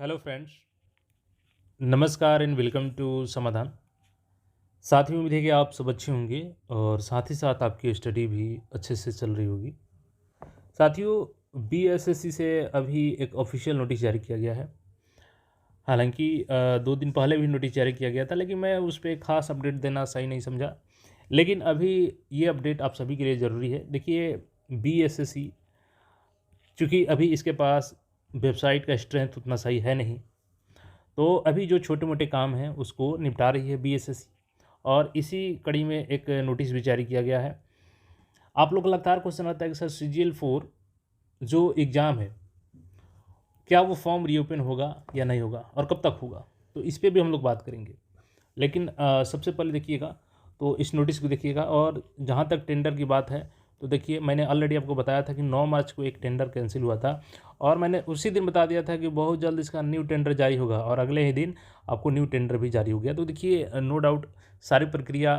Hello friends, नमस्कार and welcome to समाधान। साथ ही उम्मीद है कि आप सब अच्छे होंगे और साथ ही साथ आपकी स्टडी भी अच्छे से चल रही होगी। साथियों, बीएसएससी से अभी एक ऑफिशियल नोटिस जारी किया गया है। हालांकि 2 दिन पहले भी नोटिस जारी किया गया था, लेकिन मैं उस पर ख़ास अपडेट देना सही नहीं समझा। लेकिन अभी ये अपडेट आप सभी के लिए ज़रूरी है। देखिए, बीएसएससी चूँकि अभी इसके पास वेबसाइट का स्ट्रेंथ उतना सही है नहीं, तो अभी जो छोटे-मोटे काम हैं उसको निपटा रही है बीएसएससी। और इसी कड़ी में एक नोटिस भी जारी किया गया है। आप लोग को लगातार क्वेश्चन आता है कि सर सीजीएल 4 जो एग्ज़ाम है, क्या वो फॉर्म रीओपन होगा या नहीं होगा और कब तक होगा? तो इस पे भी हम लोग बात करेंगे। लेकिन सबसे पहले देखिएगा, तो इस नोटिस को देखिएगा। और जहाँ तक टेंडर की बात है, तो देखिए, मैंने ऑलरेडी आपको बताया था कि 9 मार्च को एक टेंडर कैंसिल हुआ था और मैंने उसी दिन बता दिया था कि बहुत जल्द इसका न्यू टेंडर जारी होगा और अगले ही दिन आपको न्यू टेंडर भी जारी हो गया। तो देखिए, नो डाउट सारी प्रक्रिया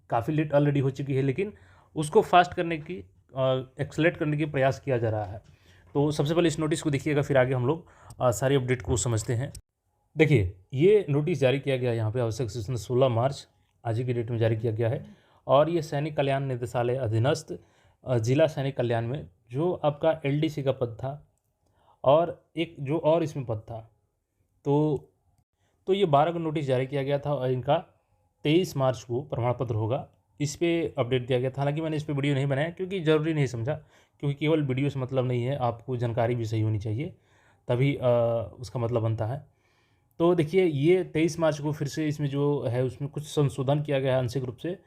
काफ़ी लेट ऑलरेडी हो चुकी है, लेकिन उसको फास्ट करने की एक्सेलेरेट करने की प्रयास किया जा रहा है। तो सबसे पहले इस नोटिस को देखिएगा, फिर आगे हम लोग सारी अपडेट को समझते हैं। देखिए, ये नोटिस जारी किया गया है यहाँ पे आवश्यक सूचना 16 मार्च आज ही की डेट में जारी किया गया है। और ये सैनिक कल्याण निदेशालय अधीनस्थ जिला सैनिक कल्याण में जो आपका एलडीसी का पद था और एक जो और इसमें पद था, तो ये 12 को नोटिस जारी किया गया था और इनका 23 मार्च को प्रमाण पत्र होगा। इस पे अपडेट दिया गया था। हालांकि मैंने इस पे वीडियो नहीं बनाया क्योंकि ज़रूरी नहीं समझा, क्योंकि केवल वीडियो से मतलब नहीं है, आपको जानकारी भी सही होनी चाहिए, तभी उसका मतलब बनता है। तो देखिए, ये 23 मार्च को फिर से इसमें जो है उसमें कुछ संशोधन किया गया है आंशिक रूप से।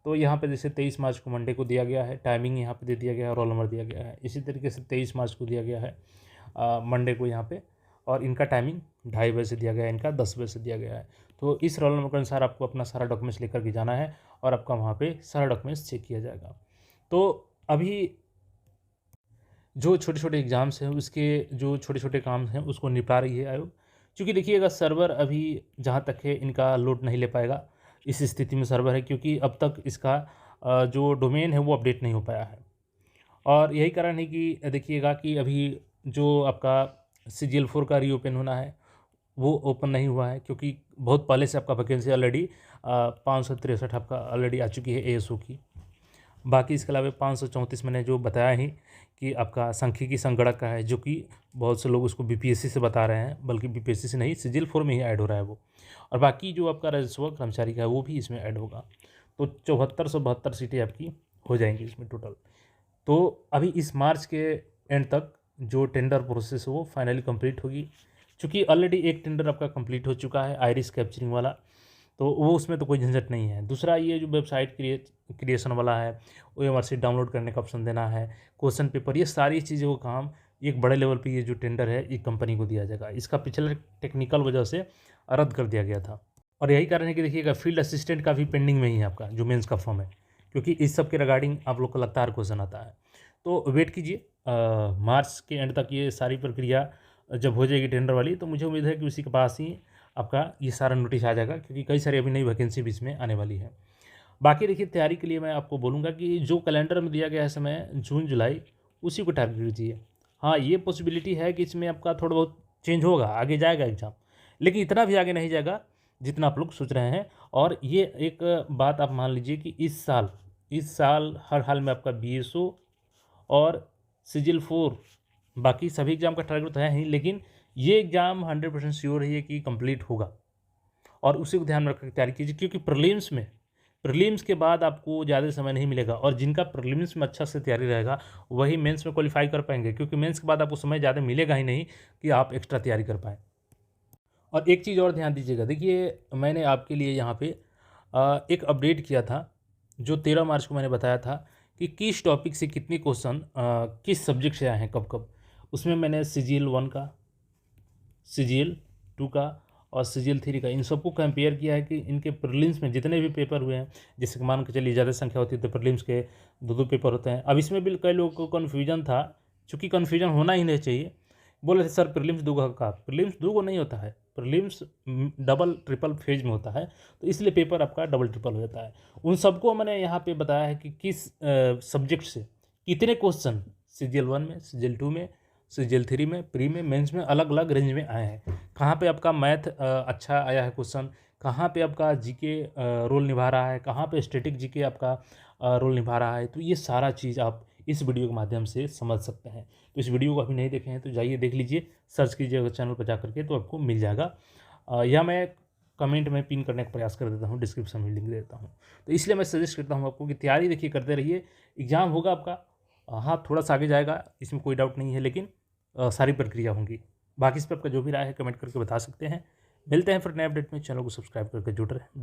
तो यहाँ पे जैसे 23 मार्च को मंडे को दिया गया है, टाइमिंग यहाँ पे दे दिया गया है, रोल नंबर दिया गया है। इसी तरीके से 23 मार्च को दिया गया है मंडे को यहाँ पे, और इनका टाइमिंग 2:30 से दिया गया है, इनका 10 बजे से दिया गया है। तो इस रोल नंबर के अनुसार आपको अपना सारा डॉक्यूमेंट्स लेकर के जाना है और आपका वहाँ पे सारा डॉक्यूमेंट्स चेक किया जाएगा। तो अभी जो छोटे-छोटे एग्ज़ाम्स हैं, उसके जो छोटे-छोटे काम हैं, उसको निपटा रही है आयोग। क्योंकि देखिएगा, सर्वर अभी जहाँ तक है इनका लोड नहीं ले पाएगा, इस स्थिति में सर्वर है, क्योंकि अब तक इसका जो डोमेन है वो अपडेट नहीं हो पाया है। और यही कारण है कि देखिएगा कि अभी जो आपका सीजीएल 4 का रीओपन होना है, वो ओपन नहीं हुआ है, क्योंकि बहुत पहले से आपका वैकेंसी ऑलरेडी 563 आपका ऑलरेडी आ चुकी है एएसओ की। बाकी इसके अलावा 534 मैंने जो बताया ही कि आपका सांख्यिकी संगणक का है, जो कि बहुत से लोग उसको बीपीएससी से बता रहे हैं, बल्कि बीपीएससी से नहीं, सीजीएल 4 में ही ऐड हो रहा है वो। और बाकी जो आपका राजस्व कर्मचारी का है वो भी इसमें ऐड होगा। तो 7472 सीटें आपकी हो जाएंगी इसमें टोटल। तो अभी इस मार्च के एंड तक जो टेंडर प्रोसेस है वो फाइनली कंप्लीट होगी। चूँकि ऑलरेडी एक टेंडर आपका कंप्लीट हो चुका है, आइरिस कैप्चरिंग वाला, तो वो उसमें तो कोई झंझट नहीं है। दूसरा ये जो वेबसाइट क्रिएशन वाला है, ओएमआर डाउनलोड करने का ऑप्शन देना है, क्वेश्चन पेपर, ये सारी चीज़ों को काम एक बड़े लेवल पे ये जो टेंडर है ये कंपनी को दिया जाएगा। इसका पिछले टेक्निकल वजह से रद्द कर दिया गया था। और यही कारण है कि देखिएगा, फील्ड असिस्टेंट का भी पेंडिंग में ही है आपका जो मेंस का फॉर्म है, क्योंकि इस सब के रिगार्डिंग आप लोग को लगातार क्वेश्चन आता है। तो वेट कीजिए, मार्च के एंड तक ये सारी प्रक्रिया जब हो जाएगी टेंडर वाली, तो मुझे उम्मीद है कि उसी के पास ही आपका ये सारा नोटिस आ जाएगा, क्योंकि कई सारी अभी नई वैकेंसी भी इसमें आने वाली है। बाकी देखिए, तैयारी के लिए मैं आपको बोलूँगा कि जो कैलेंडर में दिया गया है समय जून जुलाई, उसी को टारगेट कीजिए। हाँ, ये पॉसिबिलिटी है कि इसमें आपका थोड़ा बहुत चेंज होगा, आगे जाएगा एग्ज़ाम, लेकिन इतना भी आगे नहीं जाएगा जितना आप लोग सोच रहे हैं। और ये एक बात आप मान लीजिए कि इस साल हर हाल में आपका बीएसओ और सीजीएल 4, बाकी सभी एग्ज़ाम का टारगेट तो है ही, लेकिन ये एग्ज़ाम 100% श्योर है कि कंप्लीट होगा। और उसी को ध्यान में रखकर तैयारी कीजिए, क्योंकि प्रीलिम्स के बाद आपको ज़्यादा समय नहीं मिलेगा, और जिनका प्रीलिम्स में अच्छा से तैयारी रहेगा वही मेंस में क्वालिफाई कर पाएंगे, क्योंकि मेंस के बाद आपको समय ज़्यादा मिलेगा ही नहीं कि आप एक्स्ट्रा तैयारी कर पाएँ। और एक चीज़ और ध्यान दीजिएगा, देखिए, मैंने आपके लिए यहाँ पे एक अपडेट किया था, जो 13 मार्च को मैंने बताया था कि किस टॉपिक से कितने क्वेश्चन किस सब्जेक्ट से आए हैं कब कब। उसमें मैंने सीजीएल 1 का, सीजीएल 2 का और सीजीएल 3 का, इन सबको कंपेयर किया है कि इनके प्रीलिम्स में जितने भी पेपर हुए हैं, जैसे कि मान के चलिए ज़्यादा संख्या होती है तो प्रीलिम्स के 2-2 पेपर होते हैं। अब इसमें भी कई लोगों को कन्फ्यूजन था, चूँकि कन्फ्यूजन होना ही नहीं चाहिए। बोल रहे थे सर प्रीलिम्स 2 का, प्रीलिम्स 2 नहीं होता है, प्रीलिम्स डबल ट्रिपल फेज में होता है, तो इसलिए पेपर आपका डबल ट्रिपल हो जाता है। उन सबको मैंने यहाँ पे बताया है कि किस सब्जेक्ट से कितने क्वेश्चन सीजीएल 1 में, सीजीएल 2 में, सीजीएल 3 में, प्री में, मेंस में अलग अलग रेंज में आए हैं। कहाँ पे आपका मैथ अच्छा आया है क्वेश्चन, कहाँ पे आपका जीके रोल निभा रहा है, कहाँ पे स्टैटिक जीके आपका रोल निभा रहा है। तो ये सारा चीज़ आप इस वीडियो के माध्यम से समझ सकते हैं। तो इस वीडियो को अभी नहीं देखे हैं तो जाइए देख लीजिए, सर्च कीजिएगा चैनल पर जा करके तो आपको मिल जाएगा, या मैं कमेंट में पिन करने का प्रयास कर देता हूँ, डिस्क्रिप्शन में लिंक दे देता हूँ। तो इसलिए मैं सजेस्ट करता हूँ आपको कि तैयारी देखिए करते रहिए, एग्ज़ाम होगा आपका, हाँ थोड़ा सा आगे जाएगा, इसमें कोई डाउट नहीं है, लेकिन सारी प्रक्रिया होंगी। बाकी इस पर आपका जो भी राय है कमेंट करके बता सकते हैं। मिलते हैं फिर नए अपडेट में, चैनल को सब्सक्राइब करके जुड़ रहे।